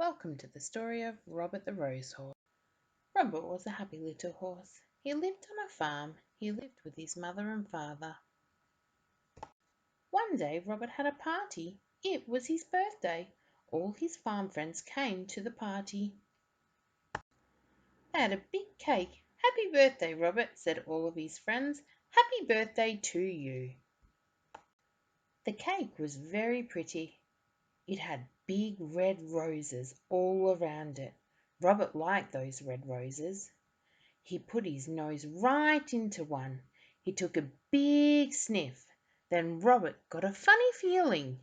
Welcome to the story of Robert the Rose Horse. Robert was a happy little horse. He lived on a farm. He lived with his mother and father. One day Robert had a party. It was his birthday. All his farm friends came to the party. They had a big cake. "Happy birthday, Robert," said all of his friends. "Happy birthday to you." The cake was very pretty. It had big red roses all around it. Robert liked those red roses. He put his nose right into one. He took a big sniff. Then Robert got a funny feeling.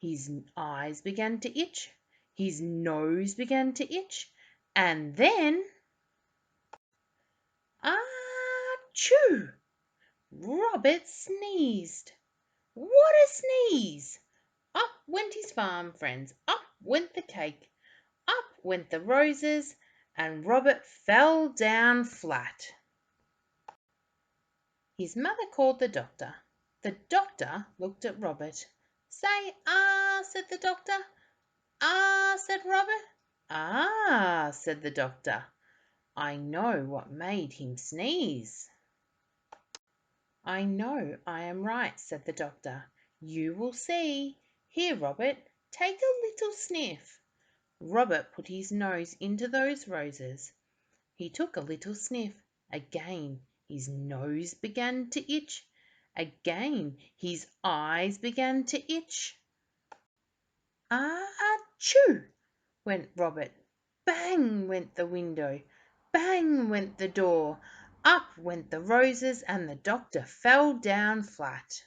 His eyes began to itch. His nose began to itch. And then, achoo! Robert sneezed. What a sneeze! Up went his farm friends. Up went the cake. Up went the roses. And Robert fell down flat. His mother called the doctor. The doctor looked at Robert. "Say 'ah'," said the doctor. "Ah," said Robert. "Ah," said the doctor. "I know what made him sneeze." "I know I am right," said the doctor. "You will see. Here, Robert, take a little sniff." Robert put his nose into those roses. He took a little sniff. Again his nose began to itch. Again his eyes began to itch. "Achoo!" went Robert. Bang went the window. Bang went the door. Up went the roses, and the doctor fell down flat.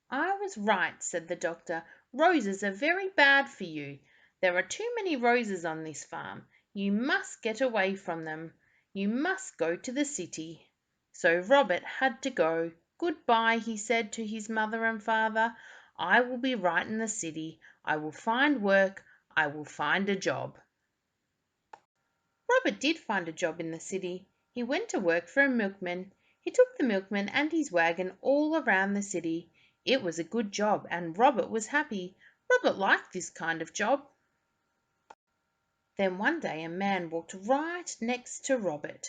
"I was right," said the doctor. "Roses are very bad for you. There are too many roses on this farm. You must get away from them. You must go to the city." So Robert had to go. "Goodbye," he said to his mother and father. "I will be right in the city. I will find work. I will find a job." Robert did find a job in the city. He went to work for a milkman. He took the milkman and his wagon all around the city. It was a good job, and Robert was happy. Robert liked this kind of job. Then one day a man walked right next to Robert.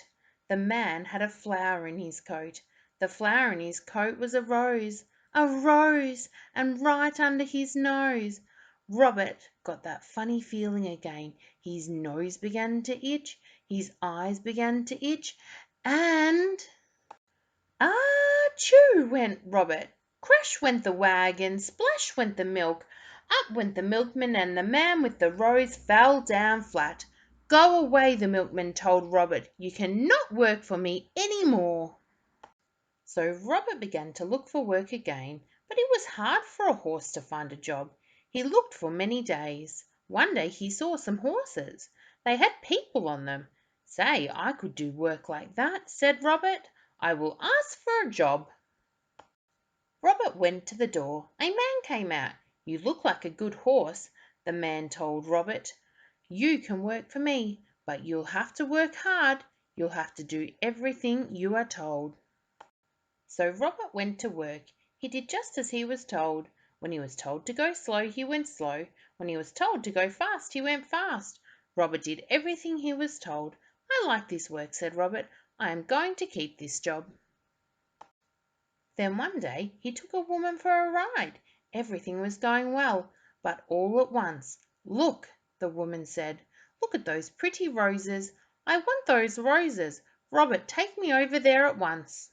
The man had a flower in his coat. The flower in his coat was a rose, and right under his nose. Robert got that funny feeling again. His nose began to itch, his eyes began to itch, and "achoo!" went Robert. Crash went the wagon, splash went the milk, up went the milkman, and the man with the rose fell down flat. "Go away," the milkman told Robert. "You cannot work for me any more." So Robert began to look for work again, but it was hard for a horse to find a job. He looked for many days. One day he saw some horses. They had people on them. "Say, I could do work like that," said Robert. "I will ask for a job." Robert went to the door. A man came out. "You look like a good horse," the man told Robert. "You can work for me, but you'll have to work hard. You'll have to do everything you are told." So Robert went to work. He did just as he was told. When he was told to go slow, he went slow. When he was told to go fast, he went fast. Robert did everything he was told. "I like this work," said Robert. "I am going to keep this job." Then one day he took a woman for a ride. Everything was going well, but all at once, "Look," the woman said. "Look at those pretty roses. I want those roses. Robert, take me over there at once."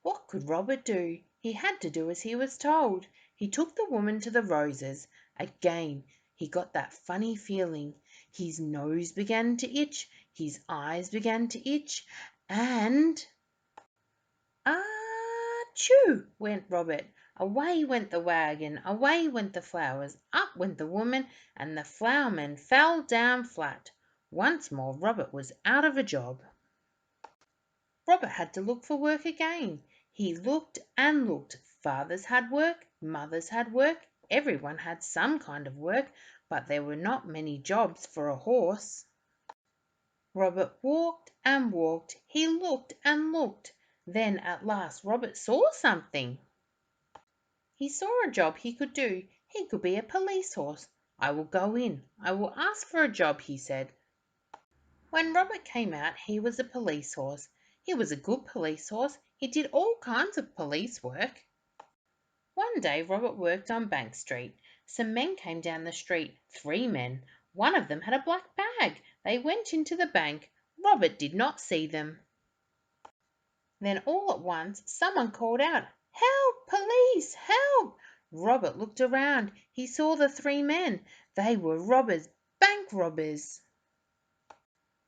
What could Robert do? He had to do as he was told. He took the woman to the roses. Again he got that funny feeling. His nose began to itch, his eyes began to itch, and "achoo!" went Robert. Away went the wagon, away went the flowers, up went the woman, and the flowerman fell down flat. Once more Robert was out of a job. Robert had to look for work again. He looked and looked. Fathers had work, mothers had work, everyone had some kind of work, but there were not many jobs for a horse. Robert walked and walked. He looked and looked. Then at last Robert saw something. He saw a job he could do. He could be a police horse. I will go in. I will ask for a job, he said. When Robert came out, he was a police horse. He was a good police horse. He did all kinds of police work. One day Robert worked on Bank Street. Some men came down the street, 3 men. One of them had a black bag. They went into the bank. Robert did not see them. Then all at once someone called out, "Help! Police! Help!" Robert looked around. He saw the 3 men. They were robbers, bank robbers.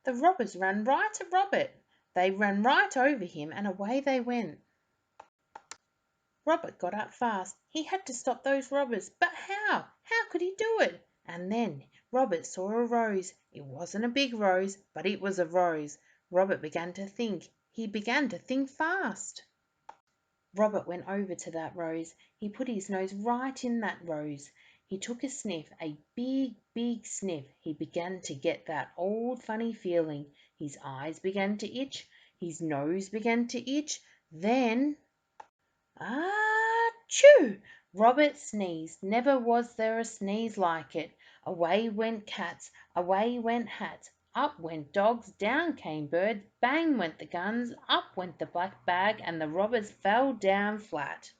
The robbers ran right at Robert. They ran right over him and away they went. Robert got up fast. He had to stop those robbers. But how? How could he do it? And then Robert saw a rose. It wasn't a big rose, but it was a rose. Robert began to think. He began to think fast. Robert went over to that rose. He put his nose right in that rose. He took a sniff, a big, big sniff. He began to get that old funny feeling. His eyes began to itch. His nose began to itch. Then, ah-choo! Robert sneezed. Never was there a sneeze like it. Away went cats. Away went hats. Up went dogs, down came birds, bang went the guns, up went the black bag, and the robbers fell down flat.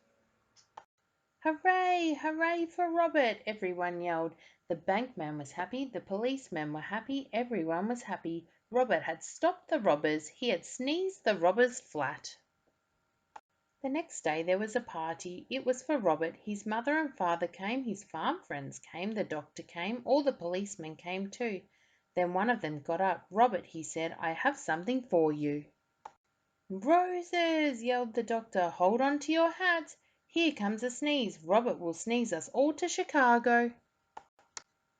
Hooray! Hooray for Robert! Everyone yelled. The bankman was happy, the policemen were happy, everyone was happy. Robert had stopped the robbers, he had sneezed the robbers flat. The next day there was a party. It was for Robert. His mother and father came, his farm friends came, the doctor came, all the policemen came too. Then one of them got up. "Robert," he said, "I have something for you." "Roses!" yelled the doctor. "Hold on to your hats. Here comes a sneeze. Robert will sneeze us all to Chicago."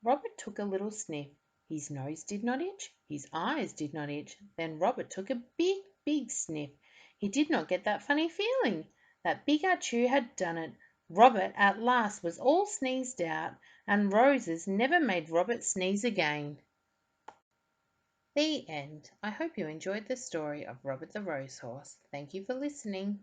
Robert took a little sniff. His nose did not itch. His eyes did not itch. Then Robert took a big, big sniff. He did not get that funny feeling. That big achoo had done it. Robert at last was all sneezed out, and roses never made Robert sneeze again. The end. I hope you enjoyed the story of Robert the Rose Horse. Thank you for listening.